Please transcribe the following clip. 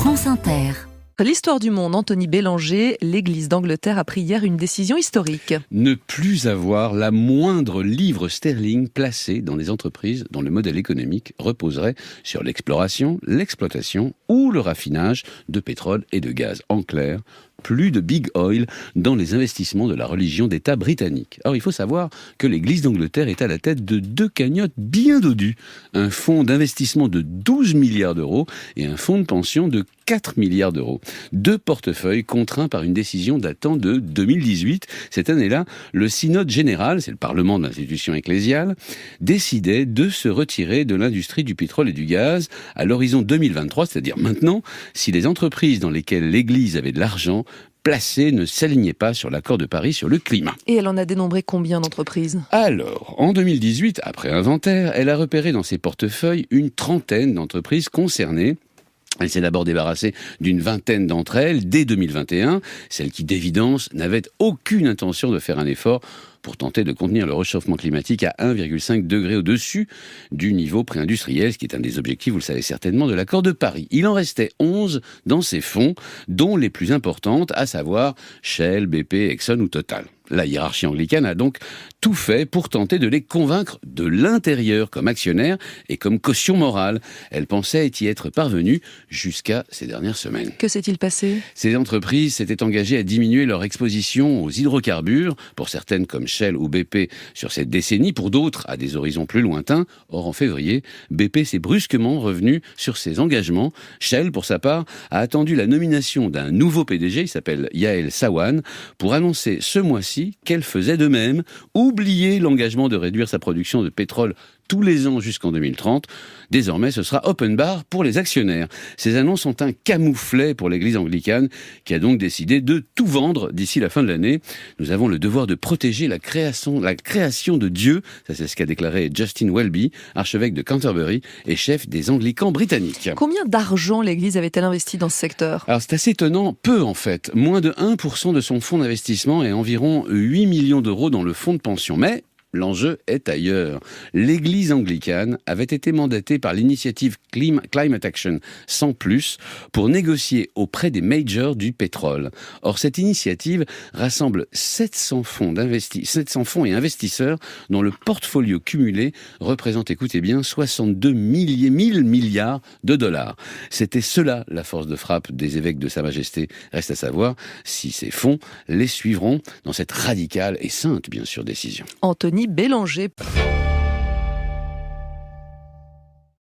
France Inter. L'histoire du monde, Anthony Bélanger, l'Église d'Angleterre a pris hier une décision historique. Ne plus avoir la moindre livre sterling placé dans des entreprises dont le modèle économique reposerait sur l'exploration, l'exploitation ou le raffinage de pétrole et de gaz. En clair, plus de big oil dans les investissements de la religion d'État britannique. Alors il faut savoir que l'Église d'Angleterre est à la tête de deux cagnottes bien dodues. Un fonds d'investissement de 12 milliards d'euros et un fonds de pension de 4 milliards d'euros. Deux portefeuilles contraints par une décision datant de 2018. Cette année-là, le synode général, c'est le parlement de l'institution ecclésiale, décidait de se retirer de l'industrie du pétrole et du gaz à l'horizon 2023, c'est-à-dire maintenant, si les entreprises dans lesquelles l'Église avait de l'argent placé ne s'alignait pas sur l'accord de Paris sur le climat. Et elle en a dénombré combien d'entreprises ? Alors, en 2018, après inventaire, elle a repéré dans ses portefeuilles une trentaine d'entreprises concernées. Elle s'est d'abord débarrassée d'une vingtaine d'entre elles dès 2021, celles qui d'évidence n'avaient aucune intention de faire un effort pour tenter de contenir le réchauffement climatique à 1,5 degré au-dessus du niveau pré-industriel, ce qui est un des objectifs, vous le savez certainement, de l'accord de Paris. Il en restait 11 dans ces fonds, dont les plus importantes, à savoir Shell, BP, Exxon ou Total. La hiérarchie anglicane a donc tout fait pour tenter de les convaincre de l'intérieur comme actionnaires et comme caution morale. Elle pensait y être parvenue jusqu'à ces dernières semaines. Que s'est-il passé ? Ces entreprises s'étaient engagées à diminuer leur exposition aux hydrocarbures, pour certaines comme Shell ou BP sur cette décennie, pour d'autres à des horizons plus lointains. Or, en février, BP s'est brusquement revenu sur ses engagements. Shell, pour sa part, a attendu la nomination d'un nouveau PDG, il s'appelle Yael Sawan, pour annoncer ce mois-ci qu'elle faisait de même, oublier l'engagement de réduire sa production de pétrole tous les ans jusqu'en 2030. Désormais, ce sera open bar pour les actionnaires. Ces annonces sont un camouflet pour l'Église anglicane, qui a donc décidé de tout vendre d'ici la fin de l'année. Nous avons le devoir de protéger la création de Dieu. Ça, c'est ce qu'a déclaré Justin Welby, archevêque de Canterbury et chef des Anglicans britanniques. Combien d'argent l'Église avait-elle investi dans ce secteur ? Alors, c'est assez étonnant, peu en fait. Moins de 1% de son fonds d'investissement et environ 8 millions d'euros dans le fonds de pension. Mais l'enjeu est ailleurs. L'Église anglicane avait été mandatée par l'initiative Climate Action 100+, pour négocier auprès des majors du pétrole. Or, cette initiative rassemble 700 fonds et investisseurs dont le portfolio cumulé représente, écoutez bien, 62 000 milliards de dollars. C'était cela la force de frappe des évêques de Sa Majesté. Reste à savoir si ces fonds les suivront dans cette radicale et sainte, bien sûr, décision. Anthony Bélanger.